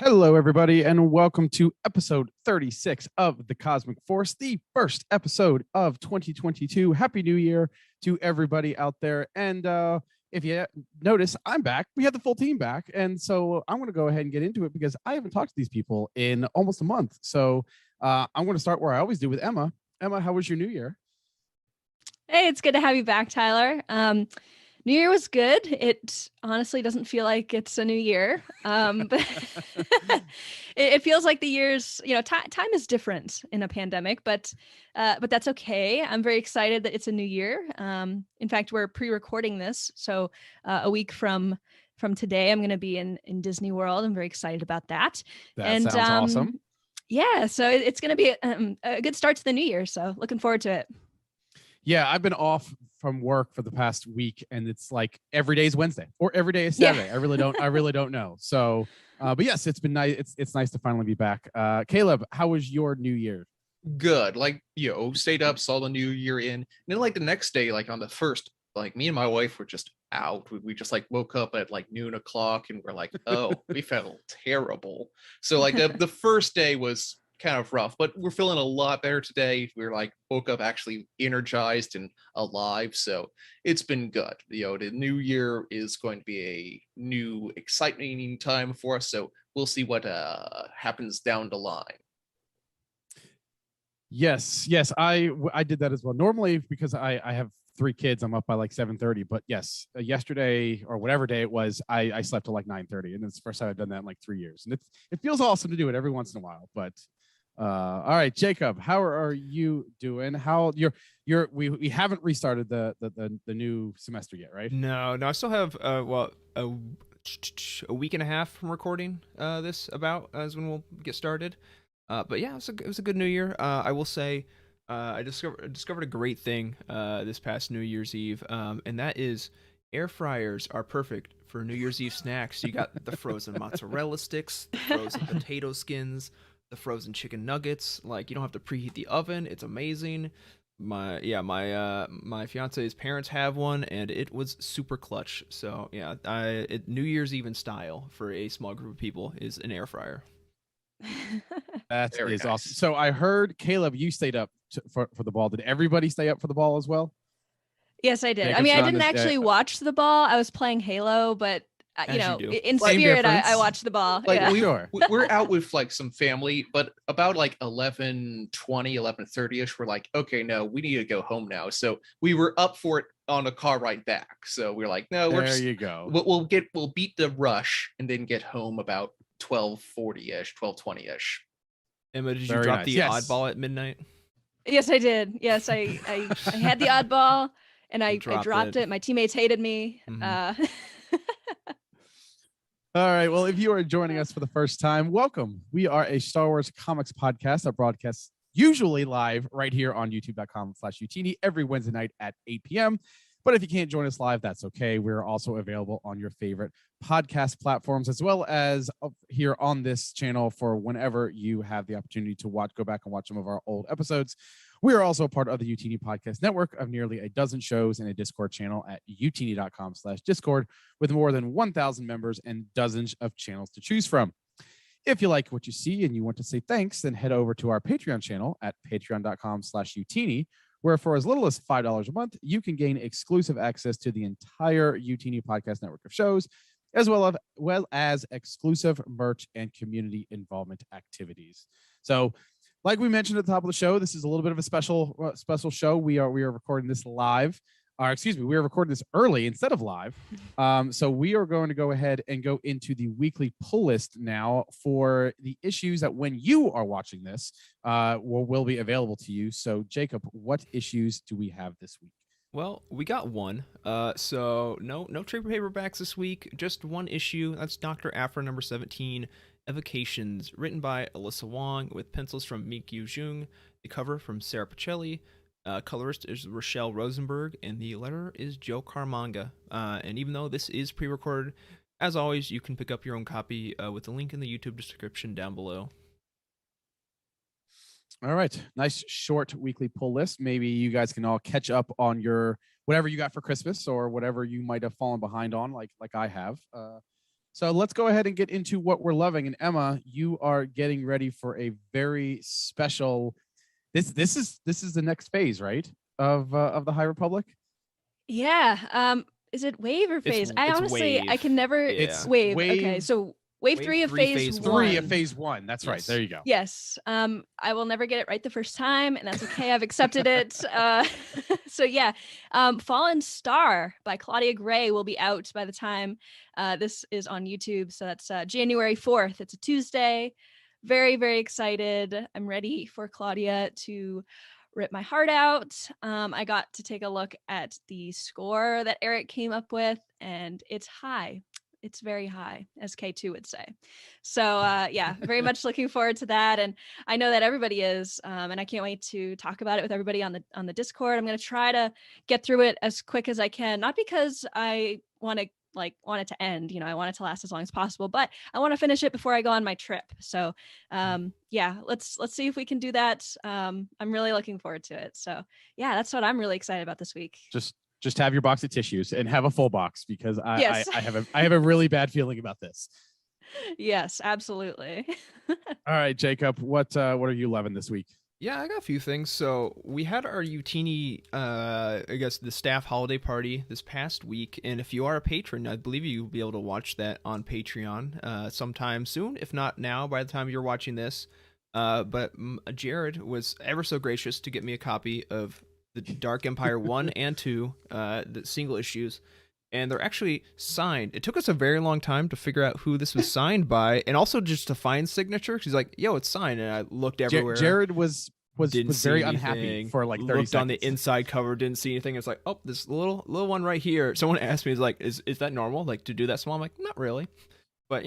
Hello, everybody, and welcome to episode 36 of The Cosmic Force, the first episode of 2022. Happy New Year to everybody out there. And if you notice, I'm back. We had the full team back. And so I'm going to go ahead and get into it because I haven't talked to these people in almost a month. So I'm going to start where I always do with Emma. Emma, how was your New Year? Hey, it's good to have you back, Tyler. New Year was good. It honestly doesn't feel like it's a new year. But it feels like the years, time is different in a pandemic, but that's okay. I'm very excited that it's a new year. In fact, we're pre-recording this. So a week from today, I'm going to be in Disney World. I'm very excited about that. That sounds awesome. Yeah, so it's going to be a good start to the new year. So looking forward to it. Yeah, I've been off from work for the past week, and it's like every day is Wednesday or every day is Saturday. Yeah. I really don't know. So, but yes, it's been nice. It's nice to finally be back. Caleb, how was your New Year? Good. Stayed up, saw the New Year in, and then the next day, on the first, me and my wife were just out. We just woke up at noon o'clock, and we're like, oh, we felt terrible. So the first day was kind of rough, but we're feeling a lot better today. We're woke up actually energized and alive, so it's been good. The new year is going to be a new exciting time for us, so we'll see what happens down the line. Yes, I did that as well. Normally, because I have 3 kids, I'm up by 7:30. But yes, yesterday or whatever day it was, I slept till 9:30, and it's the first time I've done that in 3 years, and it feels awesome to do it every once in a while. But all right, Jacob, how are you doing? How we haven't restarted the new semester yet, right? No, I still have a week and a half from recording this about as when we'll get started. But yeah, it was a good New Year. I will say I discovered a great thing this past New Year's Eve, and that is air fryers are perfect for New Year's Eve snacks. You got the frozen mozzarella sticks, the frozen potato skins, the frozen chicken nuggets. You don't have to preheat the oven. It's amazing. My fiance's parents have one, and it was super clutch. So yeah, New Year's Eve in style for a small group of people is an air fryer. That is nice. Awesome. So I heard, Caleb, you stayed up for the ball. Did everybody stay up for the ball as well? Yes, I did. I didn't actually watch the ball. I was playing Halo, but in spirit, I watched the ball. We're out with some family, but about 11:20, 11:30ish, we're okay, no, we need to go home now. So we were up for it on a car ride back. So we're no, you go. We'll beat the rush and then get home about 12:40ish, 12:20ish. Emma, did you drop the oddball at midnight? Yes, I did. Yes, I had the oddball and I dropped it. My teammates hated me. Mm-hmm. All right. Well, if you are joining us for the first time, welcome. We are a Star Wars comics podcast that broadcasts usually live right here on youtube.com/Youtini every Wednesday night at 8 p.m. But if you can't join us live, that's okay. We're also available on your favorite podcast platforms, as well as here on this channel for whenever you have the opportunity to go back and watch some of our old episodes. We are also part of the Youtini podcast network of nearly a dozen shows and a Discord channel at youtini.com/Discord with more than 1,000 members and dozens of channels to choose from. If you like what you see and you want to say thanks, then head over to our Patreon channel at patreon.com/Youtini, where for as little as $5 a month, you can gain exclusive access to the entire Youtini podcast network of shows, as well as exclusive merch and community involvement activities. So, like we mentioned at the top of the show, this is a little bit of a special show. We are recording this live. We are recording this early instead of live. So we are going to go ahead and go into the weekly pull list now for the issues that when you are watching this will be available to you. So Jacob, what issues do we have this week? Well, we got one. So no trade paperbacks this week. Just one issue. That's Dr. Aphra number 17. Evocations, written by Alyssa Wong with pencils from Mikyu Jung, the cover from Sarah Pacelli, colorist is Rochelle Rosenberg, and the letterer is Joe Caramagna. And even though this is pre-recorded, as always, you can pick up your own copy with the link in the YouTube description down below. All right, nice short weekly pull list. Maybe you guys can all catch up on your whatever you got for Christmas or whatever you might have fallen behind on, like I have. So let's go ahead and get into what we're loving. And Emma, you are getting ready for a very special. This is the next phase, right? Of the High Republic. Yeah. Is it wave or phase? I it's honestly, I wave. can never. Yeah. It's Wave. Okay, wave so wave 3 of phase phase 1. 3 of phase 1. That's right. Yes. There you go. Yes. I will never get it right the first time, and that's okay. I've accepted it. So yeah, Fallen Star by Claudia Gray will be out by the time this is on YouTube. So that's January 4th. It's a Tuesday. Very, very excited. I'm ready for Claudia to rip my heart out. I got to take a look at the score that Eric came up with, and it's high. It's very high, as K2 would say. So yeah, very much looking forward to that. And I know that everybody is, and I can't wait to talk about it with everybody on the Discord. I'm going to try to get through it as quick as I can, not because I want it to end, I want it to last as long as possible, but I want to finish it before I go on my trip. So yeah, let's see if we can do that. I'm really looking forward to it. So yeah, that's what I'm really excited about this week. Just have your box of tissues and have a full box, because Yes. I have a really bad feeling about this. Yes, absolutely. All right, Jacob, what are you loving this week? Yeah, I got a few things. So we had our Utini, I guess the staff holiday party this past week, and if you are a patron, I believe you'll be able to watch that on Patreon sometime soon, if not now by the time you're watching this. But Jared was ever so gracious to get me a copy of the Dark Empire 1 and 2, the single issues, and they're actually signed. It took us a very long time to figure out who this was signed by, and also just to find signature. She's like, "Yo, it's signed," and I looked everywhere. Jared was very unhappy anything. for like 30 Looked seconds. on the inside cover, didn't see anything. It's like, oh, this little one right here. Someone asked me, "Is like, is that normal? Like to do that small?" I'm like, not really, but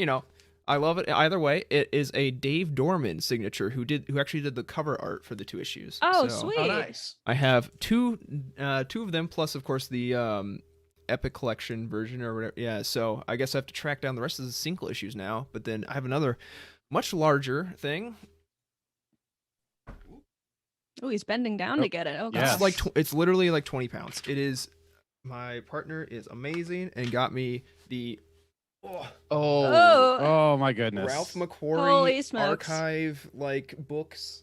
I love it. Either way, it is a Dave Dorman signature who actually did the cover art for the 2 issues. Oh, So sweet. Oh, nice. I have two of them, plus of course the Epic Collection version or whatever. Yeah, so I guess I have to track down the rest of the single issues now. But then I have another much larger thing. Oh, he's bending down to get it. Oh, Yeah. gosh. It's literally like 20 pounds. It is. My partner is amazing and got me the Oh, Oh my goodness. Ralph Holy McQuarrie smokes. archive books,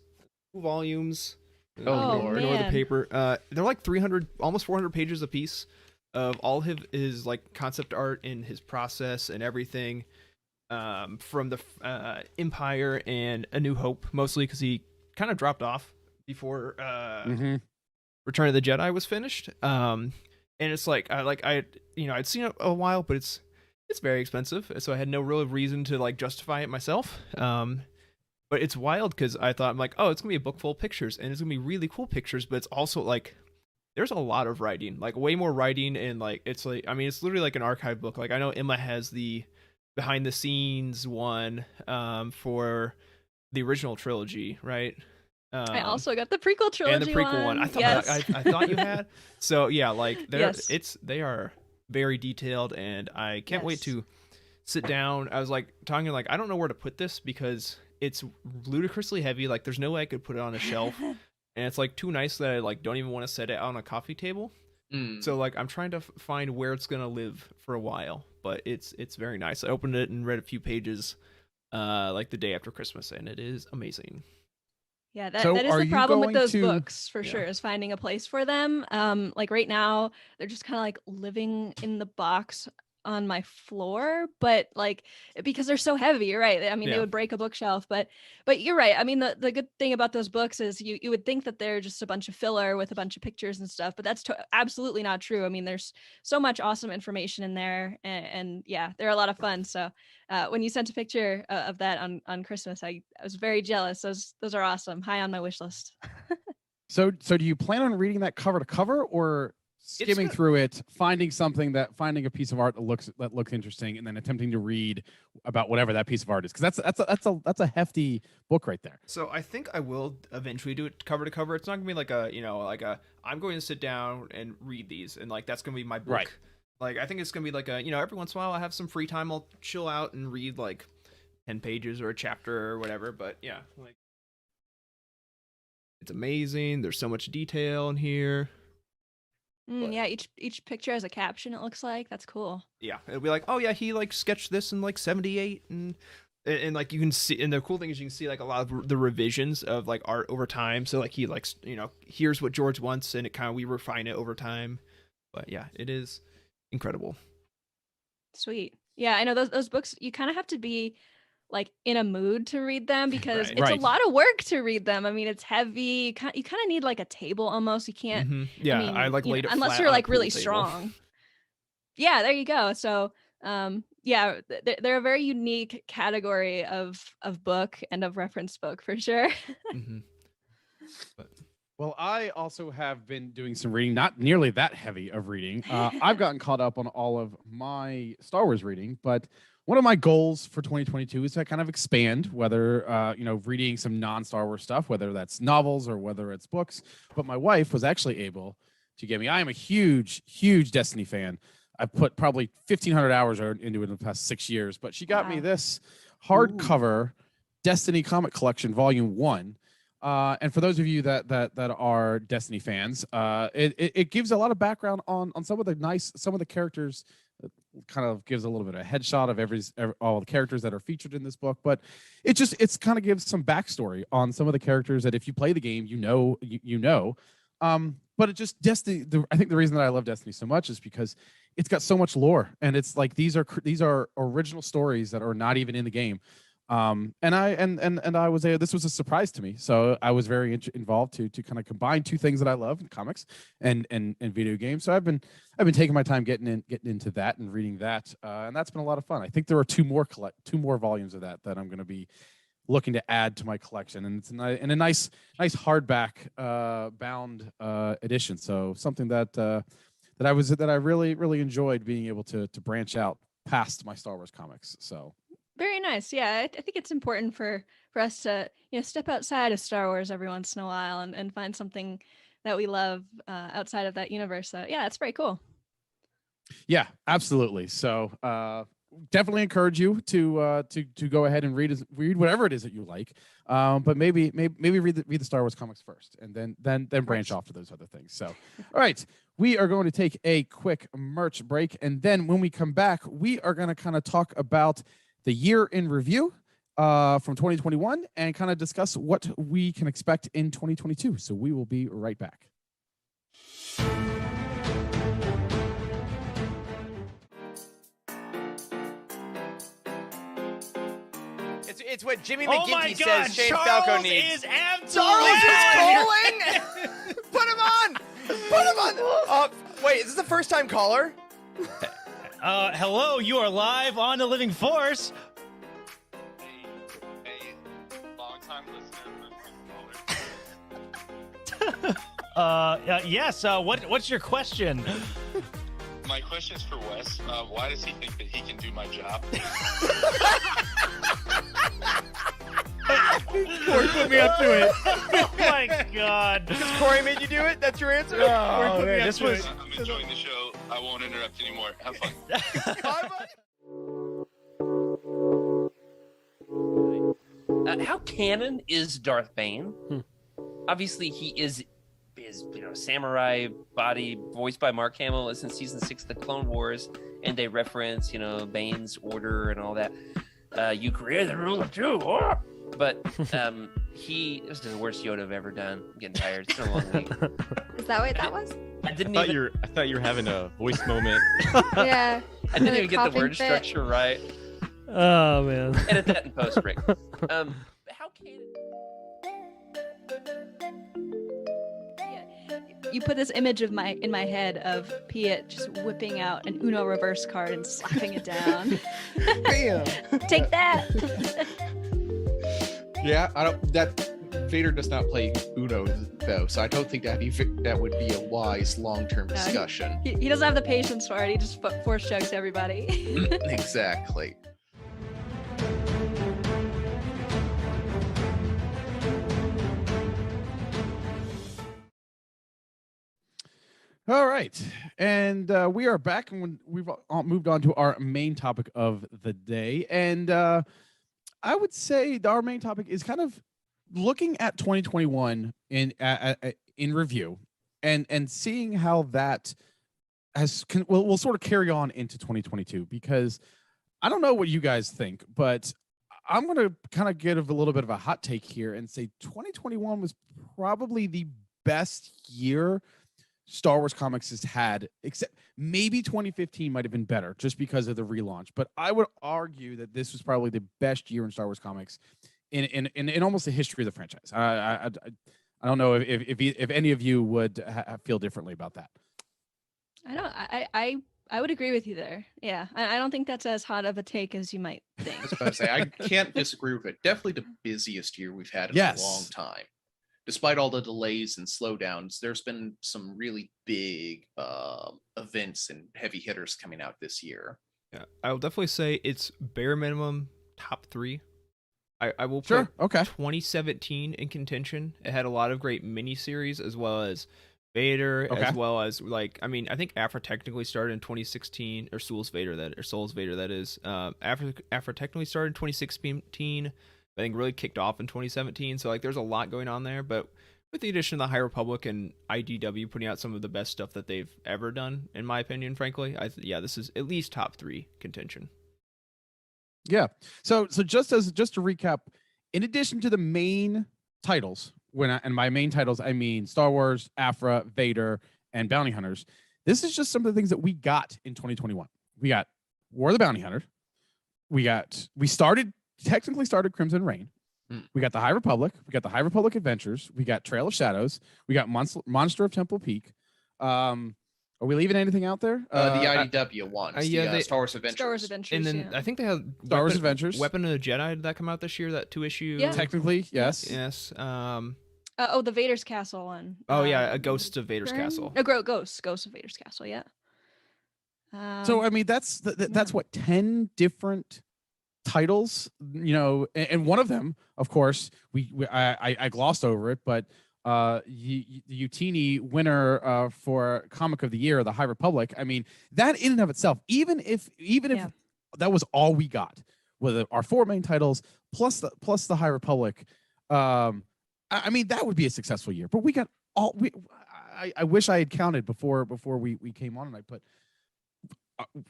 2 volumes. Oh, Ignore man. the paper. They're like 300, almost 400 pages a piece of all his like concept art and his process and everything. From the Empire and A New Hope, mostly because he kind of dropped off before Return of the Jedi was finished. And it's like I'd seen it a while, but it's very expensive, so I had no real reason to like justify it myself. But it's wild because I thought, I'm like, oh, it's gonna be a book full of pictures, and it's gonna be really cool pictures, but it's also like there's a lot of writing, like way more writing, and like it's literally like an archive book. Like I know Emma has the behind the scenes one for the original trilogy, right? I also got the prequel trilogy and the prequel one. I thought yes. I thought you had. So yeah, like Yes. they are very detailed, and I can't wait Yes. to sit down. I was like talking like I don't know where to put this because it's ludicrously heavy. Like there's no way I could put it on a shelf, and it's like too nice that I like don't even want to set it on a coffee table. So like I'm trying to find where it's gonna live for a while, but it's very nice. I opened it and read a few pages like the day after Christmas, and it is amazing. Yeah, that So is are the you problem with going those to- books for Yeah. sure, is finding a place for them. Like right now, they're just kind of like living in the box on my floor, but like because they're so heavy, you're right. I mean, they Yeah. would break a bookshelf, but you're right. I mean, the good thing about those books is you would think that they're just a bunch of filler with a bunch of pictures and stuff, but that's absolutely not true. I mean, there's so much awesome information in there, and yeah, they're a lot of fun. So when you sent a picture of that on Christmas, I was very jealous. Those are awesome. High on my wish list. So do you plan on reading that cover to cover, or skimming good. through it, finding a piece of art that looks interesting, and then attempting to read about whatever that piece of art is? Because that's a hefty book right there. So I think I will eventually do it cover to cover. It's not gonna be like I'm going to sit down and read these, and like that's gonna be my book. Right. Like I think it's gonna be like every once in a while I have some free time, I'll chill out and read like 10 pages or a chapter or whatever. But yeah, like it's amazing. There's so much detail in here. But- Yeah, each picture has a caption. It looks like that's cool. Yeah, it'll be like, oh yeah, he like sketched this in like 78, and like you can see, and the cool thing is you can see like a lot of the revisions of like art over time. So like he like here's what George wants, and it kind of we refine it over time. But yeah, it is incredible. Sweet. Yeah, I know those books. You kind of have to be like in a mood to read them because Right. it's Right. a lot of work to read them. I mean, it's heavy. You kind of need like a table almost. You can't. Mhm. Yeah, mean, I like you know, laid it unless flat you're on a like really pool table. strong. Yeah, there you go. So, yeah, they're a very unique category of book and of reference book for sure. Mhm. Well, I also have been doing some reading, not nearly that heavy of reading. I've gotten caught up on all of my Star Wars reading, but one of my goals for 2022 is to kind of expand, whether reading some non-Star Wars stuff, whether that's novels or whether it's books. But my wife was actually able to get me. I am a huge, huge Destiny fan. I've put probably 1,500 hours into it in the past 6 years, but she got me Wow. this hardcover Destiny comic collection, Volume 1. And for those of you that are Destiny fans, it gives a lot of background on some of the characters. Kind of gives a little bit of a headshot of all the characters that are featured in this book, but it's kind of gives some backstory on some of the characters that if you play the game, you know. But it just Destiny. I think the reason that I love Destiny so much is because it's got so much lore, and it's like these are original stories that are not even in the game. And I was this was a surprise to me, so I was very involved to kind of combine two things that I love in comics and video games. So I've been taking my time getting into that and reading that, and that's been a lot of fun. I think there are two more volumes of that I'm going to be looking to add to my collection, and it's in a nice hardback bound edition. So something that I really enjoyed being able to branch out past my Star Wars comics. So. Very nice. Yeah, I think it's important for us to step outside of Star Wars every once in a while and find something that we love outside of that universe. So yeah, it's very cool. Yeah, absolutely. So definitely encourage you to go ahead and read whatever it is that you like. But maybe read the Star Wars comics first, and then branch off to those other things. So, all right, we are going to take a quick merch break, and then when we come back, we are going to kind of talk about the year in review from 2021 and kind of discuss what we can expect in 2022. So we will be right back. It's what Jimmy Oh McGinty my God! says Shane Charles Falco needs. is absolutely Charles is out. calling! Put him on! Put him on! Wait, is this the first time caller? Hello, you are live on the Living Force. Hey, long time listener. Yes. What's your question? My question is for Wes. Why does he think that he can do my job? Corey put me up to it. Oh my God. Corey made you do it? That's your answer? Oh, man, this was. I'm enjoying the show. I won't interrupt anymore. Have fun. How canon is Darth Bane? Obviously, he is samurai body voiced by Mark Hamill is in season 6 of the Clone Wars, and they reference Bane's order and all that. You created the rule of two, but he was the worst Yoda I've ever done. I'm getting tired. It's been a long week. Is that what that was? I didn't I even. thought you were having a voice moment. Yeah. I didn't even get the coughing word fit. structure right. Oh man. Edit that in post, Rick. How canon? You put this image of in my head of Piet just whipping out an Uno reverse card and slapping it down. Bam. Take that. Yeah, Vader does not play Uno though, so I don't think that would be a wise long-term No, he- discussion. He doesn't have the patience for it. He just force chokes everybody. Exactly. All right, and we are back, and we've all moved on to our main topic of the day, and I would say our main topic is kind of looking at 2021 in review, and seeing how that will sort of carry on into 2022, because I don't know what you guys think, but I'm going to kind of give a little bit of a hot take here and say 2021 was probably the best year Star Wars comics has had, except maybe 2015 might have been better just because of the relaunch. But I would argue that this was probably the best year in Star Wars comics in almost the history of the franchise. I don't know if any of you would feel differently about that. I would agree with you there. Yeah, I don't think that's as hot of a take as you might think. I was about to say, I can't disagree with it. Definitely the busiest year we've had in a long time. Despite all the delays and slowdowns, there's been some really big events and heavy hitters coming out this year. Yeah, I will definitely say it's bare minimum top 3. I will put Sure. Okay. 2017 in contention. It had a lot of great miniseries as well as Vader, as well as I think Aphra technically started in 2016, or Souls Vader that is. Aphra technically started in 2016. I think really kicked off in 2017. So there's a lot going on there, but with the addition of the High Republic and IDW putting out some of the best stuff that they've ever done, in my opinion, frankly, this is at least top 3 contention. Yeah. So just to recap, in addition to the main titles, and by main titles I mean Star Wars, Aphra, Vader, and Bounty Hunters, this is just some of the things that we got in 2021. We got War of the Bounty Hunter. We technically started Crimson Reign. We got the High Republic. We got the High Republic Adventures. We got Trail of Shadows. We got Monster of Temple Peak. Are we leaving anything out there? The IDW ones, Star Wars Adventures. Star Wars Adventures. And then I think they had Star Wars Adventures. Weapon of the Jedi. Did that come out this year? That 2-issue? Yeah. Technically, yes. Yes. The Vader's Castle one. A Ghost of Vader's Castle. Ghost of Vader's Castle. Yeah. So I mean, that's what 10 different titles, and one of them, of course, I glossed over it, but the Utini winner for Comic of the Year, the High Republic. I mean, that in and of itself, even if that was all we got, with our 4 main titles plus the High Republic, I mean, that would be a successful year. But we got I wish I had counted before we came on, and I put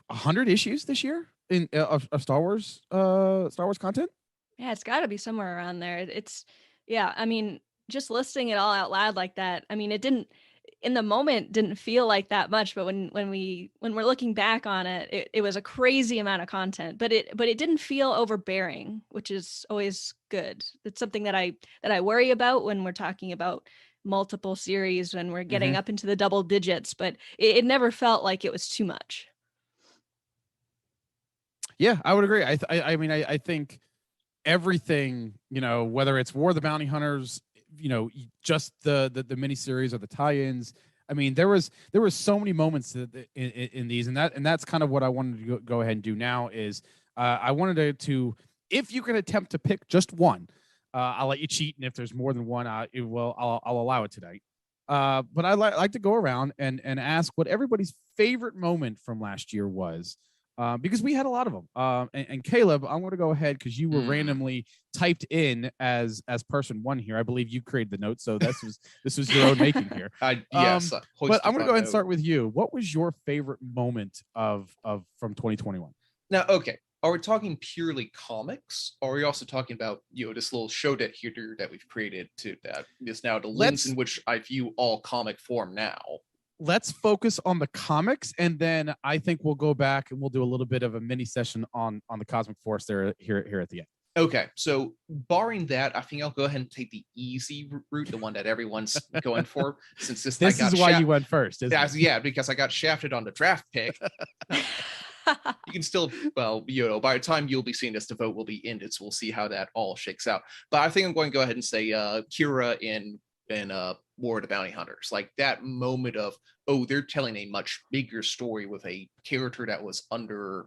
100 issues this year of Star Wars content. Yeah, it's got to be somewhere around there. I mean, just listing it all out loud like that, I mean, it didn't in the moment didn't feel like that much, but when we're looking back on it, it was a crazy amount of content, but it didn't feel overbearing, which is always good. It's something that I worry about when we're talking about multiple series, when we're getting up into the double digits, but it never felt like it was too much. Yeah, I would agree. I mean, I think everything, whether it's War of the Bounty Hunters, just the miniseries or the tie-ins. I mean, there was so many moments in these, and that's kind of what I wanted to go ahead and do now is I wanted to if you can attempt to pick just one, I'll let you cheat, and if there's more than one, I'll allow it tonight. But I like to go around and ask what everybody's favorite moment from last year was. Because we had a lot of them. And Caleb, I'm going to go ahead because you were randomly typed in as person 1 here. I believe you created the note, so this was your own making here. Yes, but I'm going to go ahead and start with you. What was your favorite moment of from 2021? Now, okay, are we talking purely comics, or are we also talking about this little show that we've created that is now the lens in which I view all comic form now? Let's focus on the comics, and then I think we'll go back and we'll do a little bit of a mini session on the Cosmic Force there here at the end. Okay, so barring that, I think I'll go ahead and take the easy route, the one that everyone's going for. Since this is why you went first, isn't it? Yeah, because I got shafted on the draft pick. You can still, by the time you'll be seeing this, the vote will be ended, so we'll see how that all shakes out. But I think I'm going to go ahead and say Kira in War of the Bounty Hunters, like that moment of, they're telling a much bigger story with a character that was to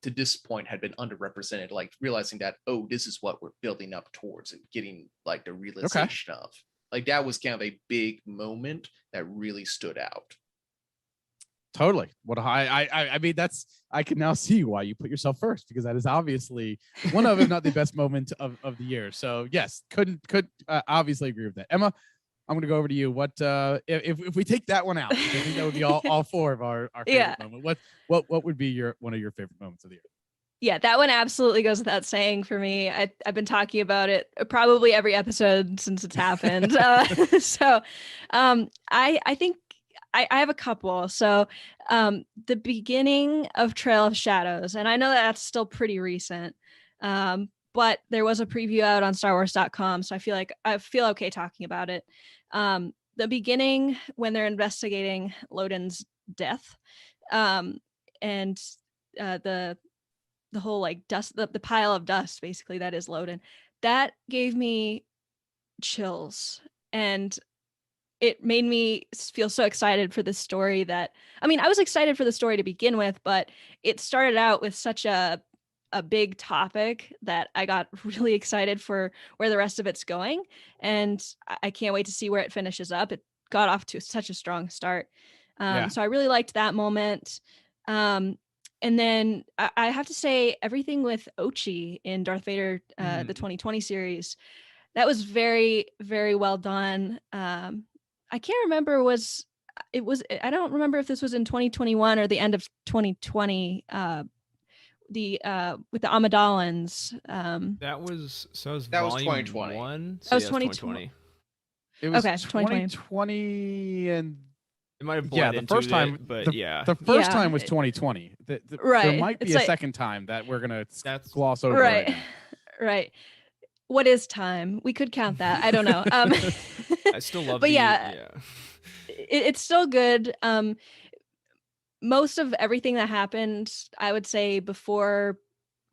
this point had been underrepresented, like realizing that, this is what we're building up towards, and getting like the realization of, like, that was kind of a big moment that really stood out. Totally. What I mean, I can now see why you put yourself first, because that is obviously one of, if not the best moment of the year. So yes, could obviously agree with that. Emma, I'm gonna go over to you. What if we take that one out? I think that would be all four of our favorite Yeah. moment. What would be one of your favorite moments of the year? Yeah, that one absolutely goes without saying for me. I've been talking about it probably every episode since it's happened. I think I have a couple. So the beginning of Trail of Shadows, and I know that that's still pretty recent, but there was a preview out on StarWars.com, so I feel okay talking about it. The beginning when they're investigating Loden's death, and the whole like dust, the pile of dust, basically, that is Loden. That gave me chills, and it made me feel so excited for this story that, I mean, I was excited for the story to begin with, but it started out with such a big topic that I got really excited for where the rest of it's going. And I can't wait to see where it finishes up. It got off to such a strong start. So I really liked that moment. And then I have to say everything with Ochi in Darth Vader, the 2020 series, that was very, very well done. I can't remember I don't remember if this was in 2021 or the end of 2020, with the Amidalans. That was 2020. That was 2020. It was Okay, 2020 and it might have blended the first into time, it, but the first time was 2020. There Right. might be It's a like- second time that we're gonna gloss over. Right. now. Right. What is time? We could count that. I don't know. I still love. But it's still good. Most of everything that happened, I would say, before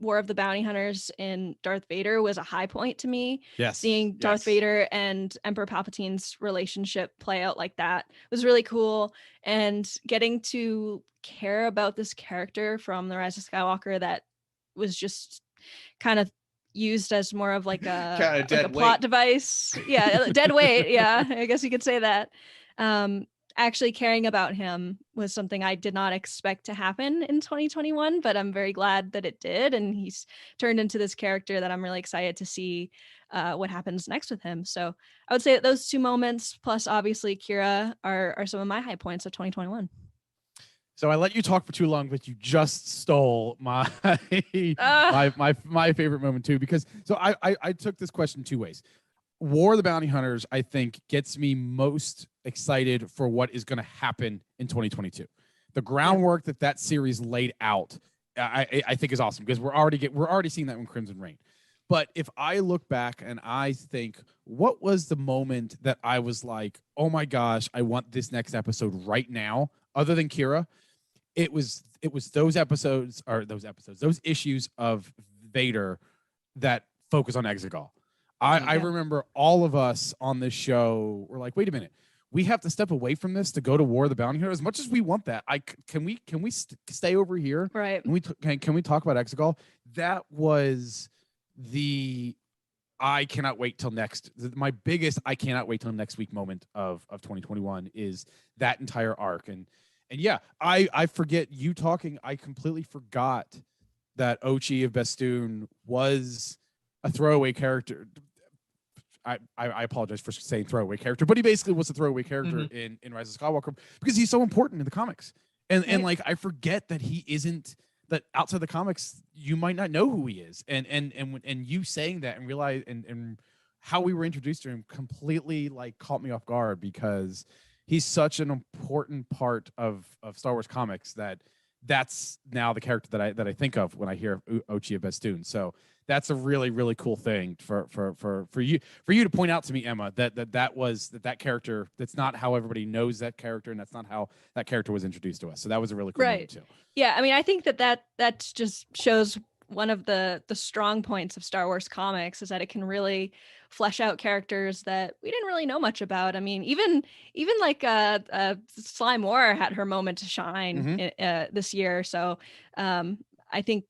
War of the Bounty Hunters in Darth Vader was a high point to me. Yes. Seeing Darth Vader and Emperor Palpatine's relationship play out like that was really cool. And getting to care about this character from The Rise of Skywalker that was just kind of used as more of like a plot device. Yeah, dead weight. Yeah, I guess you could say that. Actually caring about him was something I did not expect to happen in 2021, but I'm very glad that it did. And he's turned into this character that I'm really excited to see what happens next with him. So I would say that those two moments, plus obviously Kira, are some of my high points of 2021. So I let you talk for too long, but you just stole my my favorite moment too. Because I took this question two ways. War of the Bounty Hunters, I think, gets me most excited for what is going to happen in 2022. The groundwork that series laid out, I think, is awesome because we're already seeing that in Crimson Reign. But if I look back and I think, what was the moment that I was like, oh my gosh, I want this next episode right now, other than Kira? It was those issues of Vader that focus on Exegol. I remember all of us on this show were like, wait a minute, we have to step away from this to go to War of the Bounty Hunter. As much as we want that, can we stay over here? Right. Can we talk about Exegol? That was I cannot wait till next. My biggest I cannot wait till next week moment of 2021 is that entire arc. And yeah, I forget you talking. I completely forgot that Ochi of Bestoon was a throwaway character. I apologize for saying throwaway character, but he basically was a throwaway character in Rise of Skywalker because he's so important in the comics. And like I forget that he isn't, that outside the comics you might not know who he is. And you saying that and realize and how we were introduced to him completely like caught me off guard because he's such an important part of Star Wars comics that's now the character that I think of when I hear Ochi of Bestoon. So that's a really, really cool thing for you to point out to me, Emma, that character, that's not how everybody knows that character, and that's not how that character was introduced to us. So that was a really cool moment too. Yeah, I mean, I think that just shows one of the strong points of Star Wars comics is that it can really flesh out characters that we didn't really know much about. I mean, even like Slime War had her moment to shine this year. So I think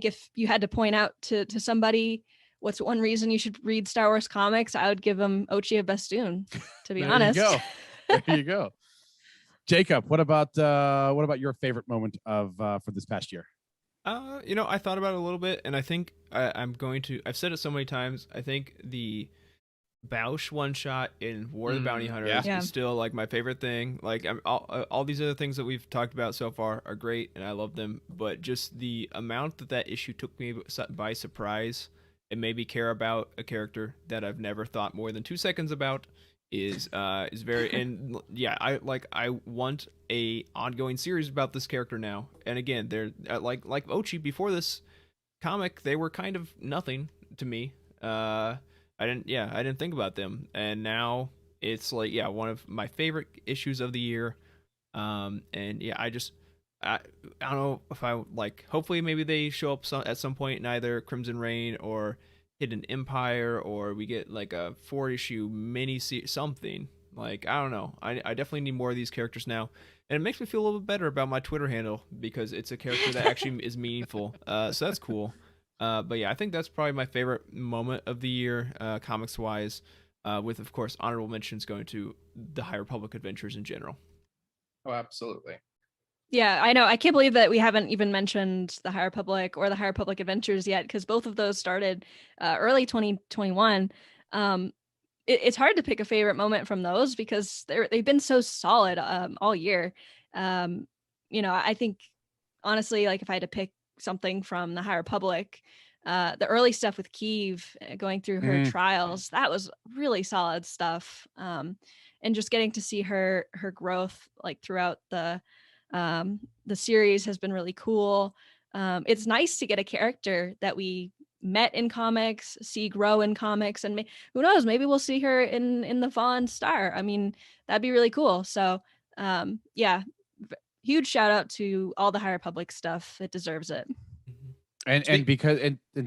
if you had to point out to somebody what's one reason you should read Star Wars comics, I would give them Ochi of Bestoon, to be honest. There you go. Jacob, what about your favorite moment for this past year? I thought about it a little bit, and I think I've said it so many times. I think the Bausch one shot in War of the Bounty Hunters Yeah. is still like my favorite thing. Like all these other things that we've talked about so far are great and I love them, but just the amount that issue took me by surprise and made me care about a character that I've never thought more than 2 seconds about is very and yeah, I want a ongoing series about this character now. And again, they're like Ochi before this comic, they were kind of nothing to me. I didn't think about them, and now it's like one of my favorite issues of the year. And yeah, I don't know if I like. Hopefully, maybe they show up at some point in either Crimson Reign or Hidden Empire, or we get like a 4-issue mini something. Like I don't know. I definitely need more of these characters now, and it makes me feel a little bit better about my Twitter handle because it's a character that actually is meaningful. So that's cool. But yeah, I think that's probably my favorite moment of the year, comics wise. With of course honorable mentions going to the High Republic adventures in general. Oh, absolutely. Yeah, I know. I can't believe that we haven't even mentioned the High Republic or the High Republic Adventures yet, because both of those started early 2021. It's hard to pick a favorite moment from those because they've been so solid all year. I think honestly, like if I had to pick something from the High Republic, the early stuff with Kiev going through her trials, that was really solid stuff. And just getting to see her growth like throughout the series has been really cool. It's nice to get a character that we met in comics, see grow in comics, and who knows, maybe we'll see her in the Vaughn Star. I mean, that'd be really cool. So huge shout out to all the High Republic stuff. It deserves it. And because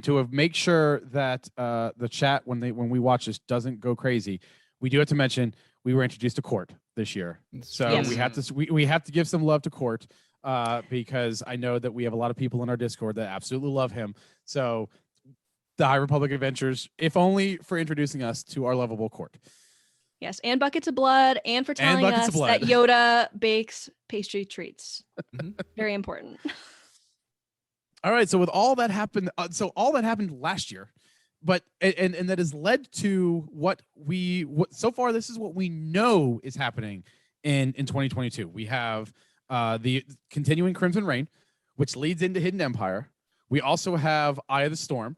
to make sure that the chat when we watch this doesn't go crazy, we do have to mention we were introduced to Court this year, so Yes. we have to give some love to Court because I know that we have a lot of people in our Discord that absolutely love him. So the High Republic Adventures, if only for introducing us to our lovable Court. Yes, and Buckets of Blood, and for telling us that Yoda bakes pastry treats. Very important. All right, so with all that happened, all that happened last year, but and that has led to what so far. This is what we know is happening in 2022. We have the continuing Crimson Reign, which leads into Hidden Empire. We also have Eye of the Storm.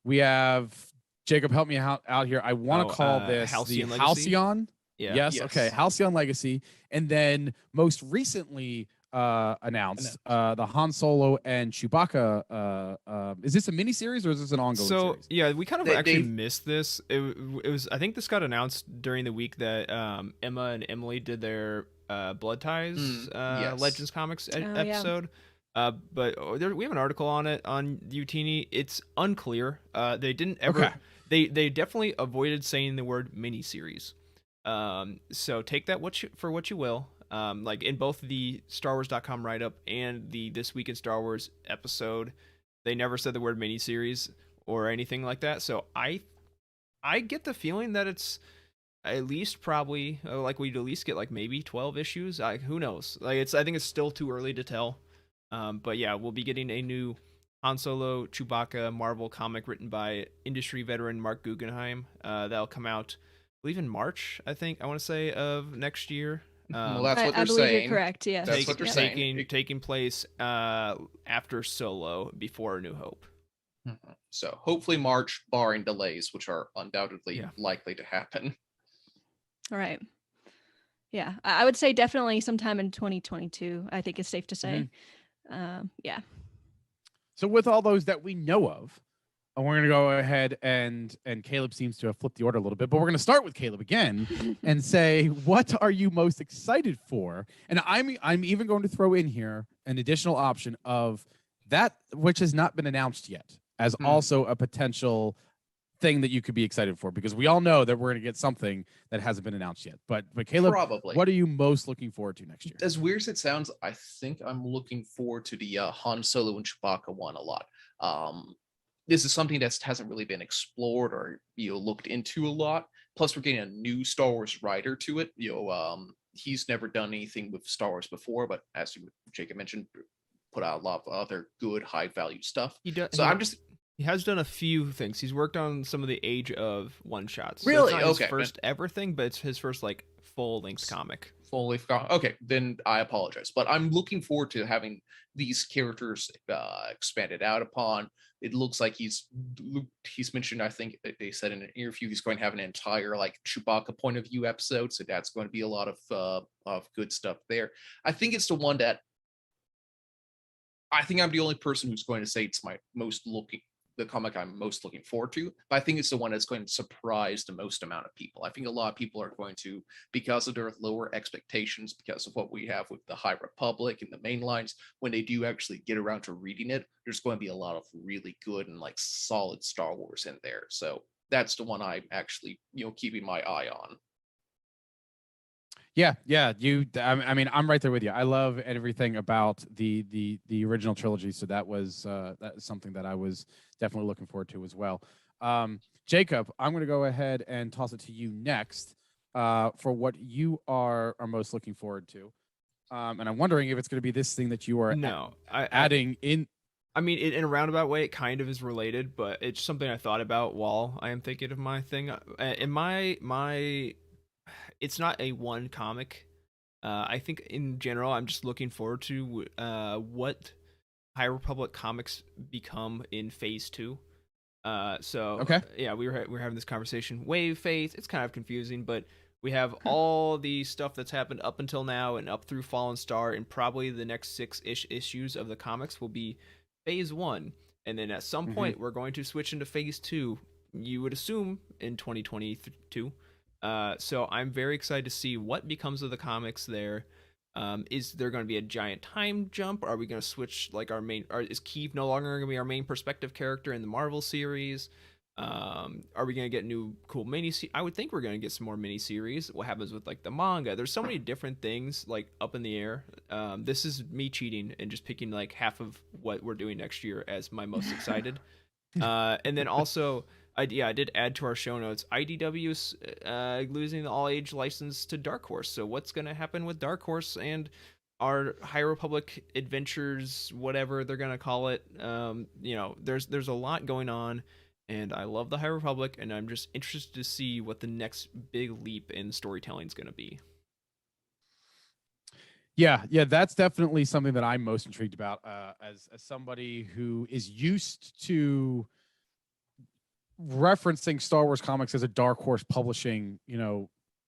We have Jacob. Help me out here. I want to call this Halcyon the Legacy? Halcyon. Yeah. Yes. Okay. Halcyon Legacy, and then most recently announced the Han Solo and Chewbacca. Is this a mini series or is this an ongoing series? Yeah, we kind of actually missed this. It was I think this got announced during the week that Emma and Emily did their Blood Ties Legends Comics episode. But we have an article on it on Utini. It's unclear. They didn't ever. They definitely avoided saying the word mini series. So take that for what you will. Like in both the StarWars.com write-up and the This Week in Star Wars episode, they never said the word miniseries or anything like that. So I get the feeling that it's at least probably like we'd at least get like maybe 12 issues. Who knows? Like I think it's still too early to tell. But yeah, we'll be getting a new Han Solo Chewbacca Marvel comic written by industry veteran Mark Guggenheim. That'll come out, I believe, in March. I want to say of next year. Well, that's what they're I believe saying. you're correct. Yeah, that's what they're saying. Taking place after Solo, before A New Hope. So hopefully March, barring delays, which are undoubtedly likely to happen. All right. Yeah, I would say definitely sometime in 2022. I think it's safe to say. Yeah. So with all those that we know of, we're going to go ahead and Caleb seems to have flipped the order a little bit, but we're going to start with Caleb again and say, what are you most excited for? And I'm even going to throw in here an additional option of that which has not been announced yet as also a potential thing that you could be excited for, because we all know that we're going to get something that hasn't been announced yet. But Caleb, probably. What are you most looking forward to next year? As weird as it sounds, I think I'm looking forward to the Han Solo and Chewbacca one a lot. This is something that hasn't really been explored or looked into a lot. Plus, we're getting a new Star Wars writer to it. He's never done anything with Star Wars before, but as Jacob mentioned, put out a lot of other good high value stuff. He does. So I'm just He has done a few things. He's worked on some of the Age of one shots. So Really? it's not his Okay, first ever thing, but it's his first like full length comic. Fully forgot. Okay, then I apologize, but I'm looking forward to having these characters expanded out upon. It looks like he's mentioned. I think that they said in an interview he's going to have an entire like Chewbacca point of view episode, so that's going to be a lot of good stuff there. I think it's the one that I think I'm the only person who's going to say it's the comic I'm most looking forward to, but I think it's the one that's going to surprise the most amount of people. I think a lot of people are going to, because of their lower expectations, because of what we have with the High Republic and the main lines, when they do actually get around to reading it, there's going to be a lot of really good and like solid Star Wars in there. So that's the one I'm actually, keeping my eye on. Yeah, I mean, I'm right there with you. I love everything about the original trilogy, so that was something that I was definitely looking forward to as well. Jacob, I'm going to go ahead and toss it to you next for what you are most looking forward to, and I'm wondering if it's going to be this thing that you are adding in. I mean, in a roundabout way, it kind of is related, but it's something I thought about while I am thinking of my thing. In my it's not a one comic. I think in general, I'm just looking forward to what High Republic comics become in Phase 2. Okay. Yeah, we were having this conversation. Wave Phase, it's kind of confusing, but we have all the stuff that's happened up until now and up through Fallen Star, and probably the next 6-ish issues of the comics will be Phase 1. And then at some point, we're going to switch into Phase 2, you would assume, in 2022. So I'm very excited to see what becomes of the comics there. Is there going to be a giant time jump? Are we going to switch like our main? Is Keeve no longer going to be our main perspective character in the Marvel series? Are we going to get new cool I would think we're going to get some more mini series. What happens with like the manga? There's so many different things like up in the air. This is me cheating and just picking like half of what we're doing next year as my most excited. And then also. I did add to our show notes. IDW is losing the all-age license to Dark Horse. So what's going to happen with Dark Horse and our High Republic adventures, whatever they're going to call it? There's a lot going on, and I love the High Republic, and I'm just interested to see what the next big leap in storytelling is going to be. Yeah, that's definitely something that I'm most intrigued about as somebody who is used to referencing Star Wars comics as a Dark Horse publishing,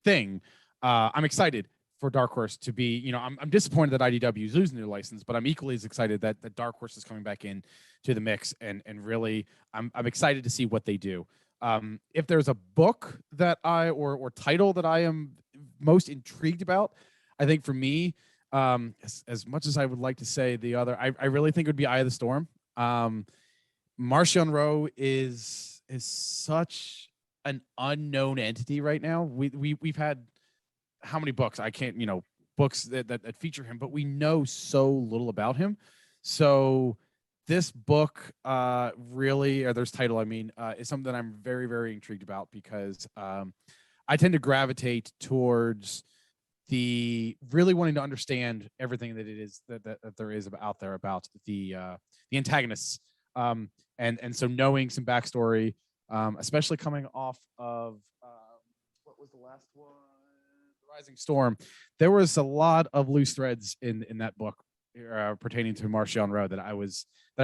thing. I'm excited for Dark Horse to be, I'm disappointed that IDW is losing their license, but I'm equally as excited that Dark Horse is coming back in to the mix, and really, I'm excited to see what they do. If there's a book that or title that I am most intrigued about, I think for me, as much as I would like to say the other, I really think it would be Eye of the Storm. Marchion Ro is such an unknown entity right now. We've had how many books? I can't, books that feature him, but we know so little about him. So this book really, or there's title, is something that I'm very, very intrigued about because I tend to gravitate towards the really wanting to understand everything that it is that there is out there about the antagonists. And so knowing some backstory, especially coming off of what was the last one, Rising Storm, there was a lot of loose threads in that book pertaining to Marchion Ro that I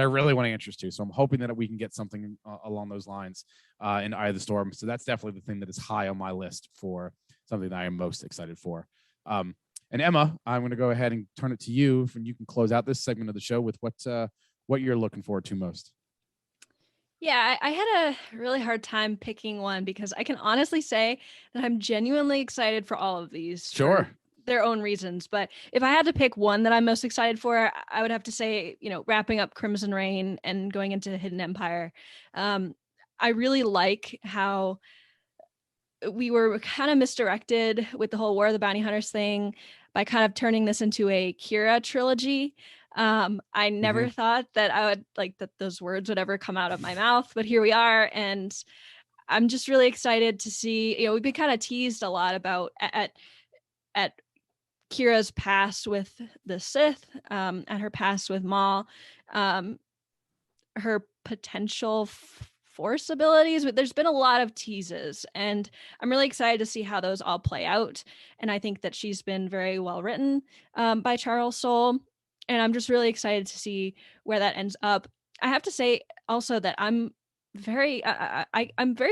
really want to interest to. So I'm hoping that we can get something along those lines in Eye of the Storm. So that's definitely the thing that is high on my list for something that I am most excited for. And Emma, I'm going to go ahead and turn it to you, and you can close out this segment of the show with what you're looking forward to most. Yeah, I had a really hard time picking one because I can honestly say that I'm genuinely excited for all of these. Sure. For their own reasons. But if I had to pick one that I'm most excited for, I would have to say, wrapping up Crimson Reign and going into Hidden Empire. I really like how we were kind of misdirected with the whole War of the Bounty Hunters thing by kind of turning this into a Kira trilogy. I never thought that I would that those words would ever come out of my mouth, but here we are. And I'm just really excited to see, we've been kind of teased a lot about at Kira's past with the Sith, at her past with Maul, her potential force abilities, but there's been a lot of teases, and I'm really excited to see how those all play out. And I think that she's been very well written by Charles Soule, and I'm just really excited to see where that ends up. I have to say also that I'm very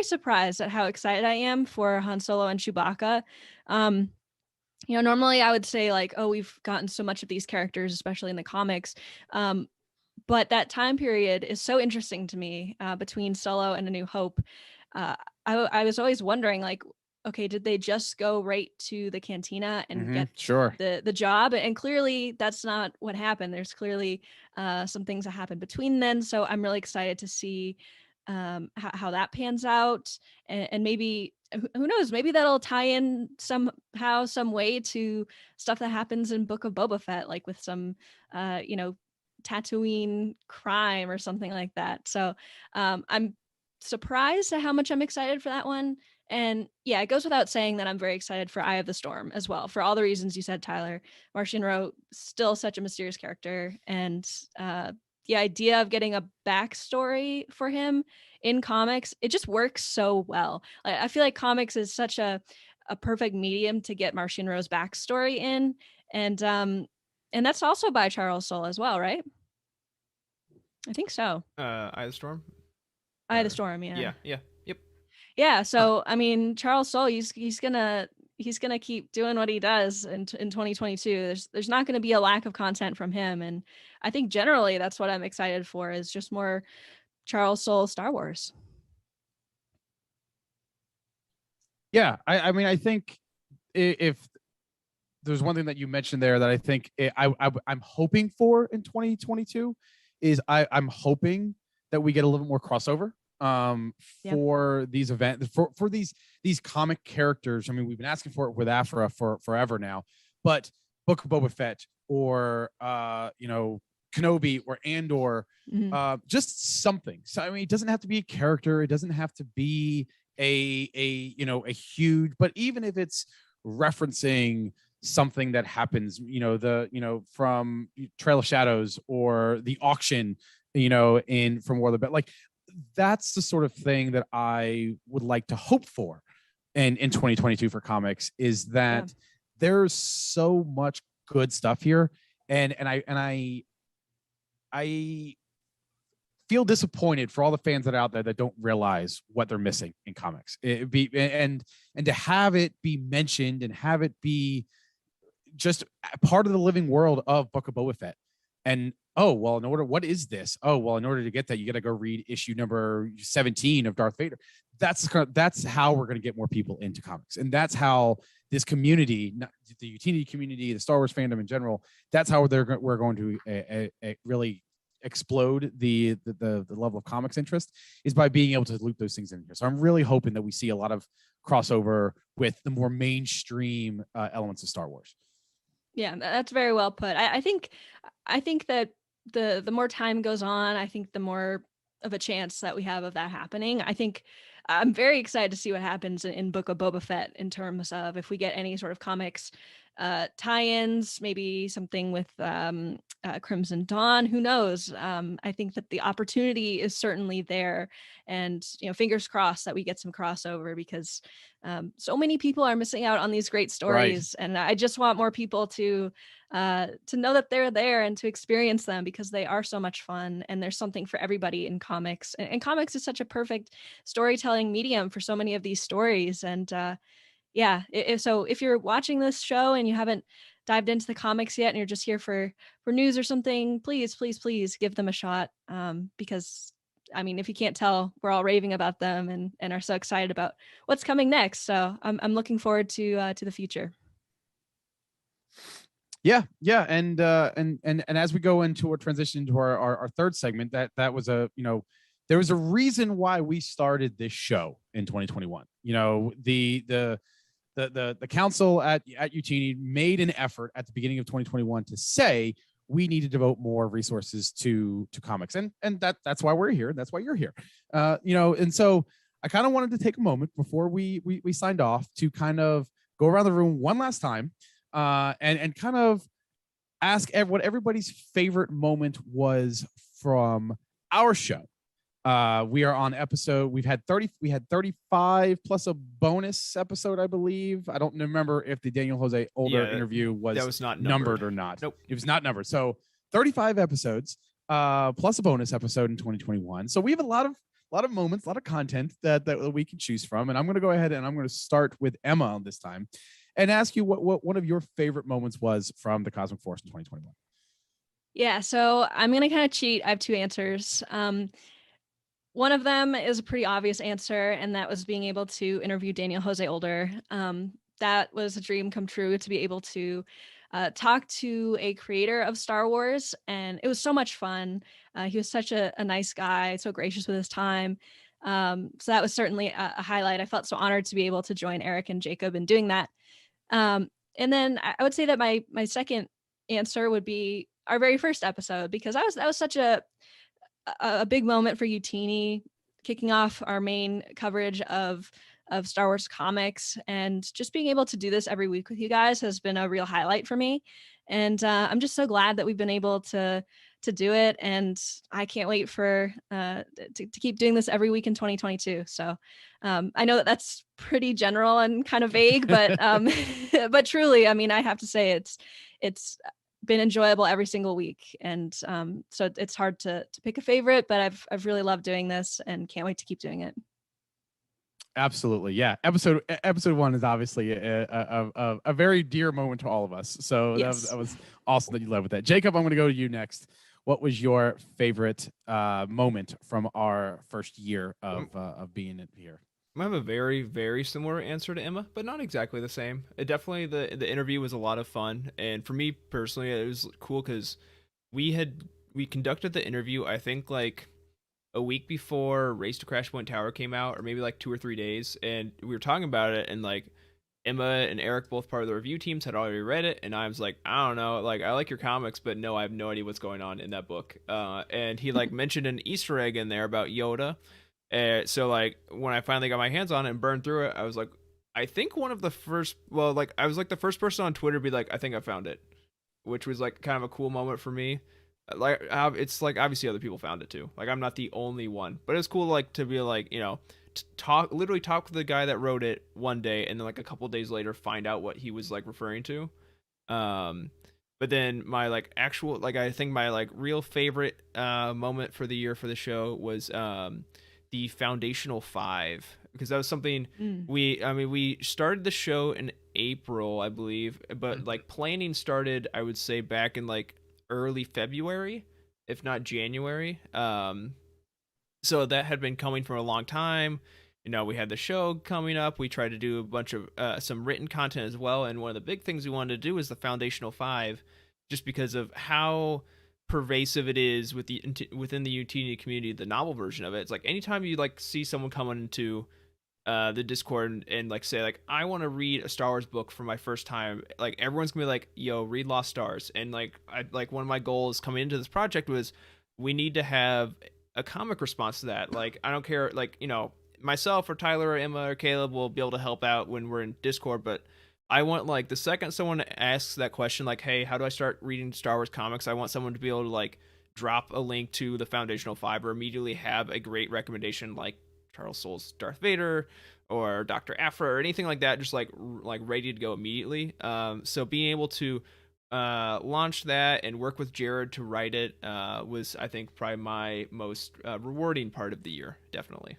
surprised at how excited I am for Han Solo and Chewbacca. Normally I would say like, oh, we've gotten so much of these characters, especially in the comics. But that time period is so interesting to me between Solo and A New Hope. I was always wondering, like, okay, did they just go right to the cantina and get the job? And clearly that's not what happened. There's clearly some things that happened between then. So I'm really excited to see how that pans out. And maybe, who knows, maybe that'll tie in somehow, some way to stuff that happens in Book of Boba Fett, like with some, Tatooine crime or something like that. So I'm surprised at how much I'm excited for that one. And yeah, it goes without saying that I'm very excited for Eye of the Storm as well, for all the reasons you said, Tyler. Marchion Ro, still such a mysterious character, and the idea of getting a backstory for him in comics, it just works so well. Like, I feel like comics is such a perfect medium to get Marchion Ro's backstory in, and that's also by Charles Soule as well, right? I think so. Eye of the Storm. Eye of the Storm, yeah. Yep. Yeah, so I mean, Charles Soule, he's gonna keep doing what he does in 2022. There's not gonna be a lack of content from him, and I think generally that's what I'm excited for, is just more Charles Soule Star Wars. Yeah, I mean, I think if there's one thing that you mentioned there that I think I'm hoping for in 2022 is I'm hoping that we get a little bit more crossover for these events, for these comic characters. I mean, we've been asking for it with Aphra for forever now, but Book of Boba Fett or Kenobi or Andor, just something. So I mean, it doesn't have to be a character, it doesn't have to be a huge, but even if it's referencing something that happens, from Trail of Shadows or the auction, from War of the Belt, like that's the sort of thing that I would like to hope for in 2022 for comics, is that there's so much good stuff here, and I feel disappointed for all the fans that are out there that don't realize what they're missing in comics. And to have it be mentioned and have it be just part of the living world of Book of Boba Fett. And what is this? In order to get that, you got to go read issue number 17 of Darth Vader. That's how we're going to get more people into comics, and that's how this community, the Utini community, the Star Wars fandom in general, that's how we're going to really explode the level of comics interest, is by being able to loop those things in here. So I'm really hoping that we see a lot of crossover with the more mainstream elements of Star Wars. Yeah, that's very well put. I think that the more time goes on, I think the more of a chance that we have of that happening. I think I'm very excited to see what happens in Book of Boba Fett in terms of if we get any sort of comics tie-ins, maybe something with Crimson Dawn, who knows. I think that the opportunity is certainly there, and fingers crossed that we get some crossover, because so many people are missing out on these great stories, and I just want more people to know that they're there and to experience them, because they are so much fun, and there's something for everybody in comics, and comics is such a perfect storytelling medium for so many of these stories. And if you're watching this show and you haven't dived into the comics yet, and you're just here for news or something, please give them a shot, because I mean, if you can't tell, we're all raving about them and are so excited about what's coming next. So I'm looking forward to the future. Yeah. And as we go into a transition to our third segment, that was there was a reason why we started this show in 2021. The council at Utini made an effort at the beginning of 2021 to say we need to devote more resources to comics, and that's why we're here. That's why you're here. And so I kind of wanted to take a moment before we signed off to kind of go around the room one last time, and kind of ask what everybody's favorite moment was from our show. We are on episode. We had 35 plus a bonus episode, I believe. I don't remember if the Daniel Jose Older interview was not numbered or not. Nope. It was not numbered. So 35 episodes plus a bonus episode in 2021. So we have a lot of moments, a lot of content that we can choose from. And I'm going to go ahead and I'm going to start with Emma on this time and ask you what one of your favorite moments was from the Cosmic Force in 2021. Yeah, so I'm going to kind of cheat. I have two answers. One of them is a pretty obvious answer, and that was being able to interview Daniel Jose Older. That was a dream come true to be able to talk to a creator of Star Wars, and it was so much fun. He was such a nice guy, so gracious with his time. So that was certainly a highlight. I felt so honored to be able to join Eric and Jacob in doing that. And then I would say that my second answer would be our very first episode, because that was such a big moment for Youtini, kicking off our main coverage of Star Wars comics, and just being able to do this every week with you guys has been a real highlight for me. And I'm just so glad that we've been able to do it, and I can't wait for to keep doing this every week in 2022. So I know that's pretty general and kind of vague, but but truly, I mean, I have to say it's been enjoyable every single week, and so it's hard to pick a favorite, but I've really loved doing this and can't wait to keep doing it. Absolutely, yeah. Episode 1 is obviously a very dear moment to all of us. So yes. that was awesome that you led with that. Jacob, I'm going to go to you next. What was your favorite moment from our first year of being here? I have a very, very similar answer to Emma, but not exactly the same. It definitely, the interview was a lot of fun, and for me personally, it was cool because we conducted the interview, I think, like a week before Race to Crash Point Tower came out, or maybe like 2 or 3 days, and we were talking about it, and like Emma and Eric, both part of the review teams, had already read it, and I was like, I don't know, like I like your comics, but no, I have no idea what's going on in that book. And he like mentioned an Easter egg in there about Yoda. So like when I finally got my hands on it and burned through it, I was like, I think one of the first, well, like I was like the first person on Twitter to be like, I think I found it, which was like kind of a cool moment for me. Like it's like obviously other people found it too. Like I'm not the only one, but it's cool like to be like, you know, talk with the guy that wrote it one day, and then like a couple days later find out what he was like referring to. But then my like actual, like I think my like real favorite moment for the year for the show was the Foundational 5, because that was something we started the show in April, I believe, but like planning started, I would say, back in like early February, if not January. So that had been coming for a long time. You know, we had the show coming up. We tried to do a bunch of some written content as well, and one of the big things we wanted to do was the Foundational 5, just because of how pervasive it is within the Youtini community. The novel version of it, it's like anytime you like see someone coming into the Discord and like say like, I want to read a Star Wars book for my first time, like everyone's gonna be like, yo, read Lost Stars. And like one of my goals coming into this project was we need to have a comic response to that. Like I don't care, like, you know, myself or Tyler or Emma or Caleb will be able to help out when we're in Discord, but I want like the second someone asks that question, like, hey, how do I start reading Star Wars comics, I want someone to be able to like drop a link to the Foundational 5 or immediately have a great recommendation like Charles Soule's Darth Vader or Dr. Aphra or anything like that, just like ready to go immediately. So being able to launch that and work with Jared to write it was, I think, probably my most rewarding part of the year, definitely.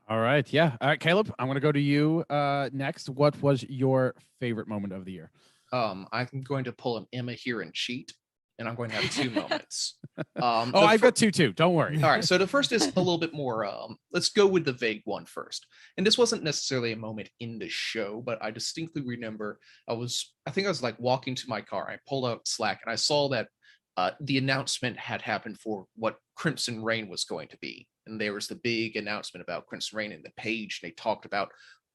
All right. Yeah. All right, Caleb, I'm going to go to you next. What was your favorite moment of the year? I'm going to pull an Emma here and cheat, and I'm going to have 2 moments. I've got 2 too. Don't worry. All right. So the first is a little bit more, let's go with the vague one first. And this wasn't necessarily a moment in the show, but I distinctly remember I think I was like walking to my car. I pulled out Slack and I saw that the announcement had happened for what Crimson Reign was going to be. And there was the big announcement about Crimson Reign in the page. And they talked about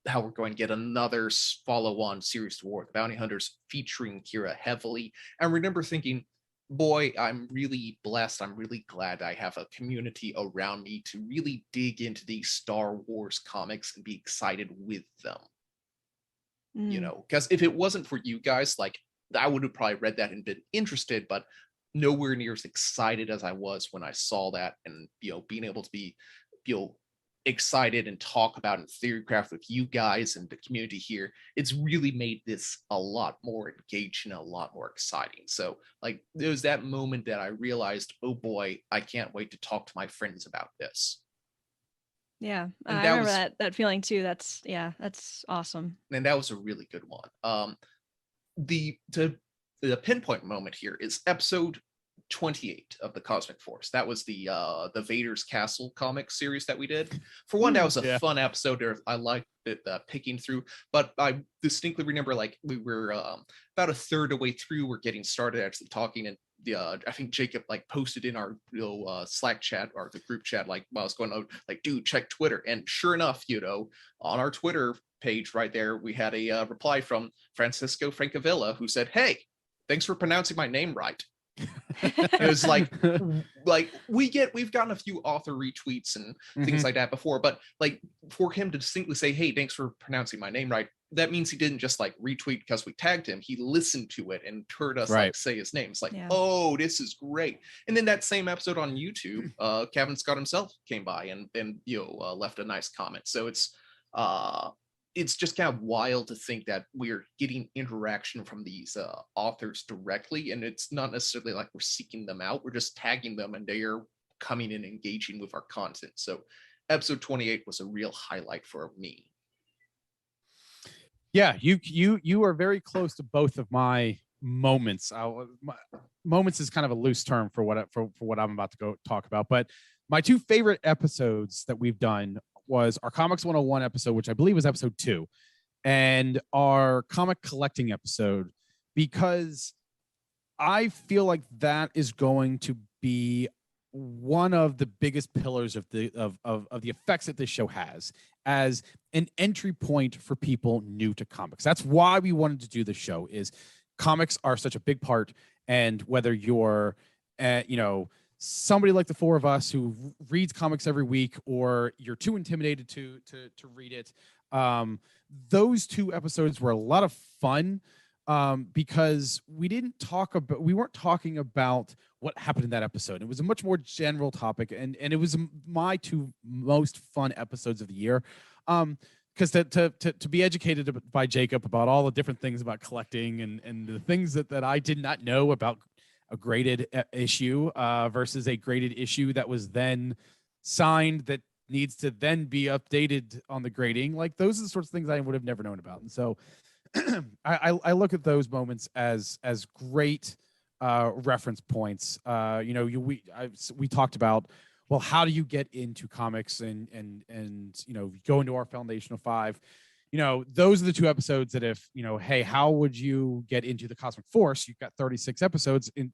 how we're going to get another follow-on series to War of the Bounty Hunters featuring Kira heavily. And I remember thinking, boy, I'm really blessed. I'm really glad I have a community around me to really dig into these Star Wars comics and be excited with them. You know, because if it wasn't for you guys, like I would have probably read that and been interested, but nowhere near as excited as I was when I saw that, and being able to be excited and talk about and theorycraft with you guys and the community here, it's really made this a lot more engaging, a lot more exciting. So like there was that moment that I realized, oh boy, I can't wait to talk to my friends about this. Yeah, And I that remember was- that feeling too. That's awesome. And that was a really good one. The pinpoint moment here is episode 28 of the Cosmic Force. That was the Vader's Castle comic series that we did. For one, that was a fun episode. I liked it picking through, but I distinctly remember like we were about a third of the way through. We're getting started actually talking, and I think Jacob like posted in our Slack chat or the group chat like while I was going out, like, dude, check Twitter. And sure enough, on our Twitter page right there, we had a reply from Francisco Francavilla who said, "Hey, thanks for pronouncing my name right." It was like we've gotten a few author retweets and things like that before, but like for him to distinctly say, "Hey, thanks for pronouncing my name right," that means he didn't just like retweet because we tagged him. He listened to it and heard us like say his name. It's like, oh, this is great. And then that same episode on YouTube, Kevin Scott himself came by and left a nice comment. So it's just kind of wild to think that we're getting interaction from these authors directly, and it's not necessarily like we're seeking them out. We're just tagging them and they are coming and engaging with our content. So episode 28 was a real highlight for me. Yeah, you are very close to both of my moments. Moments is kind of a loose term for what I'm about to go talk about, but my two favorite episodes that we've done was our Comics 101 episode, which I believe was episode 2, and our comic collecting episode, because I feel like that is going to be one of the biggest pillars of the effects that this show has as an entry point for people new to comics. That's why we wanted to do the show. Is comics are such a big part, and whether you're somebody like the four of us who reads comics every week, or you're too intimidated to read it, those two episodes were a lot of fun, because we weren't talking about what happened in that episode. It was a much more general topic, and it was my two most fun episodes of the year. Because to be educated by Jacob about all the different things about collecting and the things that I did not know about a graded issue versus a graded issue that was then signed that needs to then be updated on the grading. Like those are the sorts of things I would have never known about. And so I look at those moments as great reference points. We talked about, well, how do you get into comics and go into our foundational 5? Those are the two episodes that if, hey, how would you get into the Cosmic Force? You've got 36 episodes in,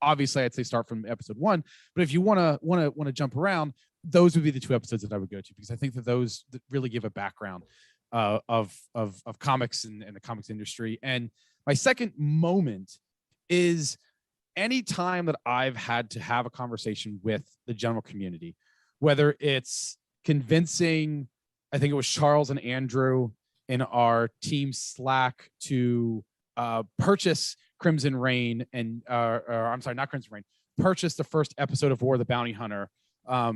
obviously I'd say start from episode 1, but if you want to jump around, those would be the two episodes that I would go to, because I think that those really give a background of comics and the comics industry. And my second moment is any time that I've had to have a conversation with the general community, whether it's convincing, I think it was Charles and Andrew in our team Slack to purchase Crimson Reign and I'm sorry, not Crimson Reign, purchase the first episode of War of the Bounty Hunter,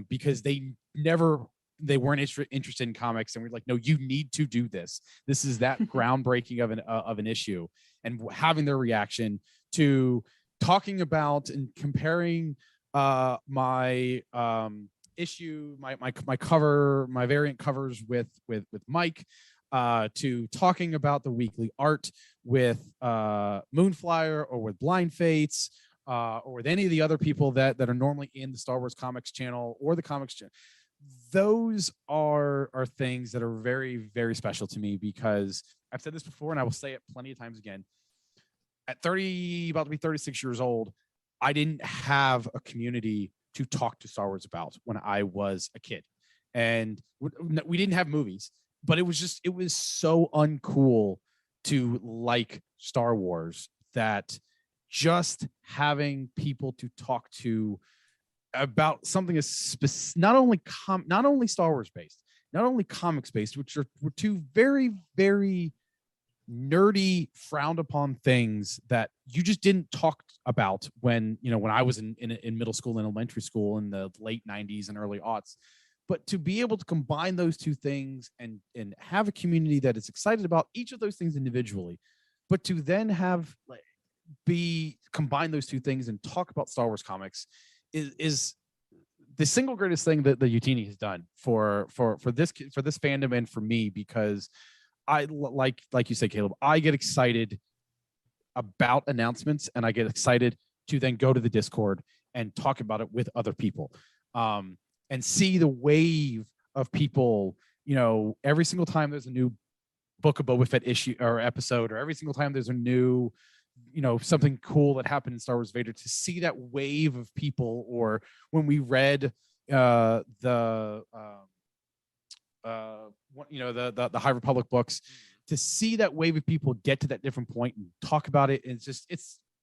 because they weren't interested in comics, and we're like, no, you need to do this. This is that groundbreaking of an issue, and having their reaction to talking about and comparing my issue, my cover, my variant covers with Mike, to talking about the weekly art with Moonflyer or with Blind Fates, or with any of the other people that are normally in the Star Wars Comics channel or the comics channel. Those are things that are very, very special to me, because I've said this before and I will say it plenty of times again. At 30, about to be 36 years old, I didn't have a community to talk to Star Wars about when I was a kid. And we didn't have movies, but it was so uncool to like Star Wars that just having people to talk to about something as not only Star Wars based, not only comics based, which were two very, very nerdy, frowned upon things that you just didn't talk about when I was in middle school and elementary school in the late 90s and early aughts. But to be able to combine those two things and have a community that is excited about each of those things individually, but to then have combine those two things and talk about Star Wars comics is the single greatest thing that the Youtini has done for this fandom and for me, because I like you said, Caleb, I get excited about announcements and I get excited to then go to the Discord and talk about it with other people, and see the wave of people, every single time there's a new Book of Boba Fett issue or episode, or every single time there's a new, something cool that happened in Star Wars Vader, to see that wave of people. Or when we read the High Republic books, to see that wave of people get to that different point and talk about it. It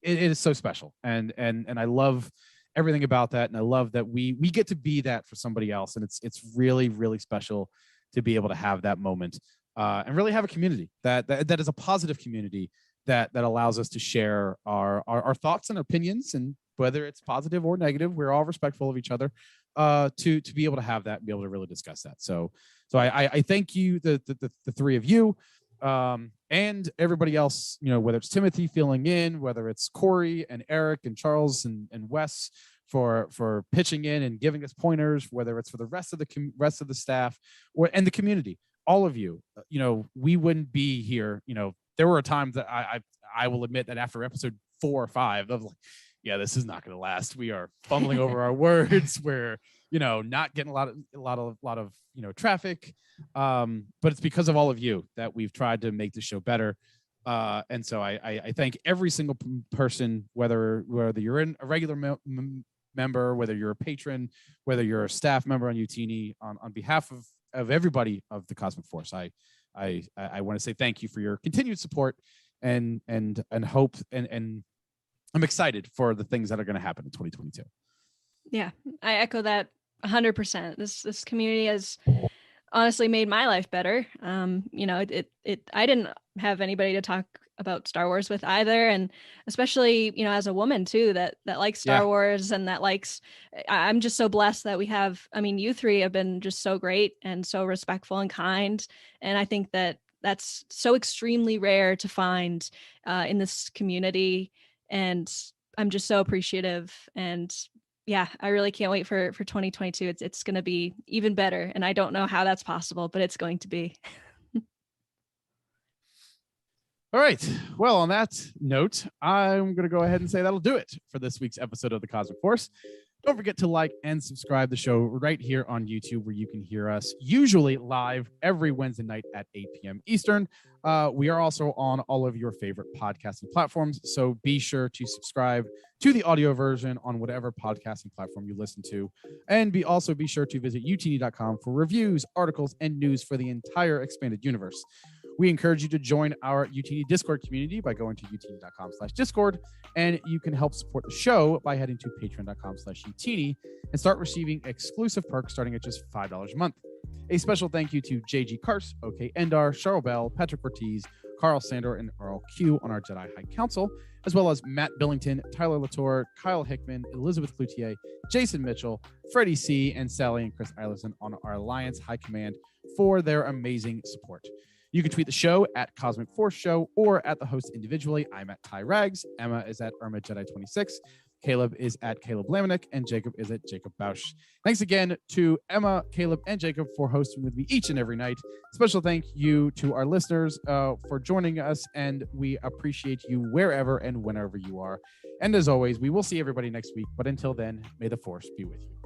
is so special. And I love everything about that. And I love that we get to be that for somebody else. And it's really, really special to be able to have that moment, and really have a community that is a positive community that allows us to share our thoughts and opinions, and whether it's positive or negative, we're all respectful of each other, to be able to have that and be able to really discuss that. So I thank you, the three of you, and everybody else, whether it's Timothy filling in, whether it's Corey and Eric and Charles and Wes for pitching in and giving us pointers, whether it's for the rest of the staff and the community, all of you. We wouldn't be here. There were times that I will admit that after episode 4 or 5, I was like, yeah, this is not going to last. We are fumbling over our words. We're not getting a lot of traffic, but it's because of all of you that we've tried to make the show better. And so I thank every single person, whether you're in a regular member, whether you're a patron, whether you're a staff member on Youtini, on behalf of everybody of the Cosmic Force. I want to say thank you for your continued support and hope, and I'm excited for the things that are going to happen in 2022. Yeah, I echo that 100%. This community has honestly made my life better. I didn't have anybody to talk about Star Wars with either, and especially as a woman too that likes Star Wars and that likes. I'm just so blessed that we have. I mean, you three have been just so great and so respectful and kind, and I think that that's so extremely rare to find in this community, and I'm just so appreciative. And yeah, I really can't wait for 2022. It's going to be even better, and I don't know how that's possible, but it's going to be. All right. Well, on that note, I'm going to go ahead and say that'll do it for this week's episode of The Cosmic Force. Don't forget to like and subscribe the show right here on YouTube, where you can hear us usually live every Wednesday night at 8 p.m. Eastern. We are also on all of your favorite podcasting platforms, so be sure to subscribe to the audio version on whatever podcasting platform you listen to. And also be sure to visit youtini.com for reviews, articles, and news for the entire expanded universe. We encourage you to join our Youtini Discord community by going to youtini.com/discord, and you can help support the show by heading to patreon.com/Youtini and start receiving exclusive perks starting at just $5 a month. A special thank you to JG Kars, OK Endar, Cheryl Bell, Patrick Ortiz, Carl Sandor, and Earl Q on our Jedi High Council, as well as Matt Billington, Tyler Latour, Kyle Hickman, Elizabeth Cloutier, Jason Mitchell, Freddie C., and Sally and Chris Eilerson on our Alliance High Command for their amazing support. You can tweet the show at Cosmic Force Show or at the host individually. I'm at Ty Rags. Emma is at Irma Jedi 26. Caleb is at Caleb Lamanik, and Jacob is at Jacob Bausch. Thanks again to Emma, Caleb, and Jacob for hosting with me each and every night. Special thank you to our listeners for joining us, and we appreciate you wherever and whenever you are. And as always, we will see everybody next week. But until then, may the Force be with you.